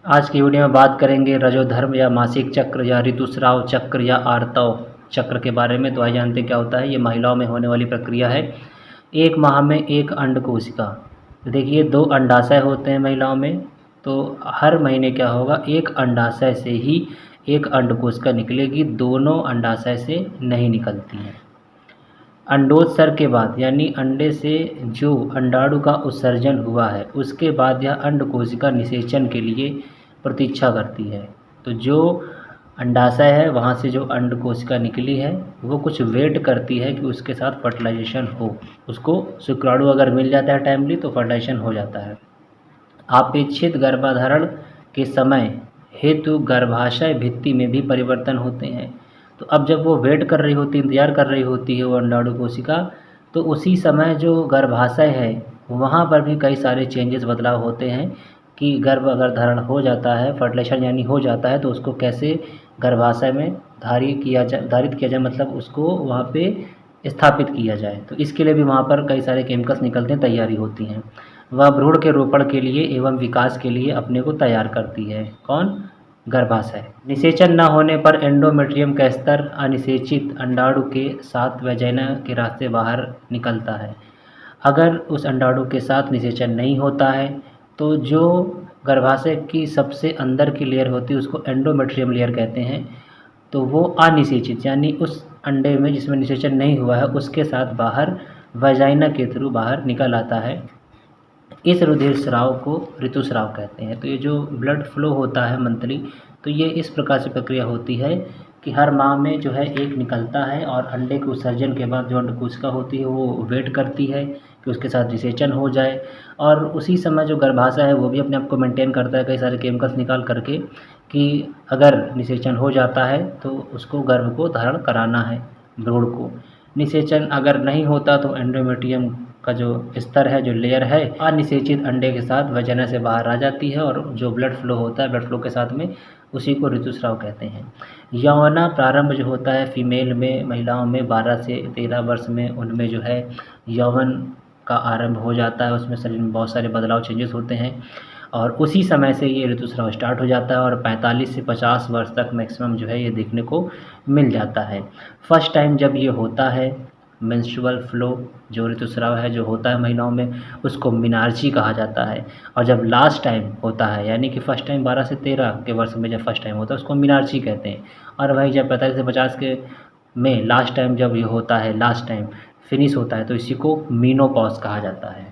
आज की वीडियो में बात करेंगे रजोधर्म या मासिक चक्र या ऋतुस्राव चक्र या आर्तव चक्र के बारे में। तो आइए जानते क्या होता है। ये महिलाओं में होने वाली प्रक्रिया है। एक माह में एक अंड कोशिका। तो देखिए, 2 अंडाशय होते हैं महिलाओं में। तो हर महीने क्या होगा, एक अंडाशय से ही एक अंड कोशिका निकलेगी, दोनों अंडाशय से नहीं निकलती हैं। अंडोत्सर्ग के बाद यानी अंडे से जो अंडाणु का उत्सर्जन हुआ है उसके बाद यह अंड कोशिका निषेचन के लिए प्रतीक्षा करती है। तो जो अंडाशय है वहाँ से जो अंड कोशिका निकली है वो कुछ वेट करती है कि उसके साथ फर्टिलाइजेशन हो। उसको शुक्राणु अगर मिल जाता है टाइमली तो फर्टिलाइजेशन हो जाता है। अपेक्षित गर्भाधारण के समय हेतु गर्भाशय भित्ति में भी परिवर्तन होते हैं। तो अब जब वो वेट कर रही होती है, इंतज़ार कर रही होती है वो अंडाणु कोशिका, तो उसी समय जो गर्भाशय है वहाँ पर भी कई सारे चेंजेस, बदलाव होते हैं कि गर्भ अगर धारण हो जाता है, फर्टिलाइजेशन यानी हो जाता है, तो उसको कैसे गर्भाशय में धारित किया जाए, मतलब उसको वहाँ पे स्थापित किया जाए। तो इसके लिए भी वहाँ पर कई सारे केमिकल्स निकलते हैं, तैयारी होती हैं। वह भ्रूण के रोपण के लिए एवं विकास के लिए अपने को तैयार करती है। कौन? गर्भाशय। निषेचन न होने पर एंडोमेट्रियम का स्तर अनिषेचित अंडाणु के साथ वैजाइना के रास्ते बाहर निकलता है। अगर उस अंडाणु के साथ निषेचन नहीं होता है तो जो गर्भाशय की सबसे अंदर की लेयर होती है उसको एंडोमेट्रियम लेयर कहते हैं। तो वो अनिषेचित यानी उस अंडे में जिसमें निषेचन नहीं हुआ है उसके साथ बाहर वैजाइना के थ्रू बाहर निकल आता है। इस रुधिर स्राव को ऋतुस्राव कहते हैं। तो ये जो ब्लड फ्लो होता है मंथली, तो ये इस प्रकार से प्रक्रिया होती है कि हर माह में जो है एक निकलता है और अंडे के उत्सर्जन के बाद जो अंड कोशिका होती है वो वेट करती है कि उसके साथ निषेचन हो जाए। और उसी समय जो गर्भाशय है वो भी अपने आप को मेंटेन करता है कई सारे केमिकल्स निकाल करके कि अगर निषेचन हो जाता है तो उसको गर्भ को धारण कराना है, भ्रूण को। निषेचन अगर नहीं होता तो एंडोमेट्रियम का जो स्तर है, जो लेयर है, अनिषेचित अंडे के साथ वजाइना से बाहर आ जाती है और जो ब्लड फ्लो होता है, ब्लड फ्लो के साथ में उसी को ऋतुस्राव कहते हैं। यौवना प्रारंभ जो होता है फीमेल में, महिलाओं में 12 से 13 वर्ष में, उनमें जो है यौवन का आरंभ हो जाता है। उसमें शरीर में बहुत सारे बदलाव, चेंजेस होते हैं और उसी समय से ये ऋतुस्राव स्टार्ट हो जाता है और 45 से 50 वर्ष तक मैक्सिमम जो है ये देखने को मिल जाता है। फर्स्ट टाइम जब ये होता है मेंस्ट्रुअल फ्लो, जो ऋतुस्राव है जो होता है महिलाओं में, उसको मिनार्ची कहा जाता है। और जब लास्ट टाइम होता है यानी कि फर्स्ट टाइम 12 से 13 के वर्ष में जब फर्स्ट टाइम होता है उसको मिनार्ची कहते हैं। और वही जब 45 से 50 के में लास्ट टाइम जब ये होता है, लास्ट टाइम फिनिश होता है, तो इसी को मीनोपॉज कहा जाता है।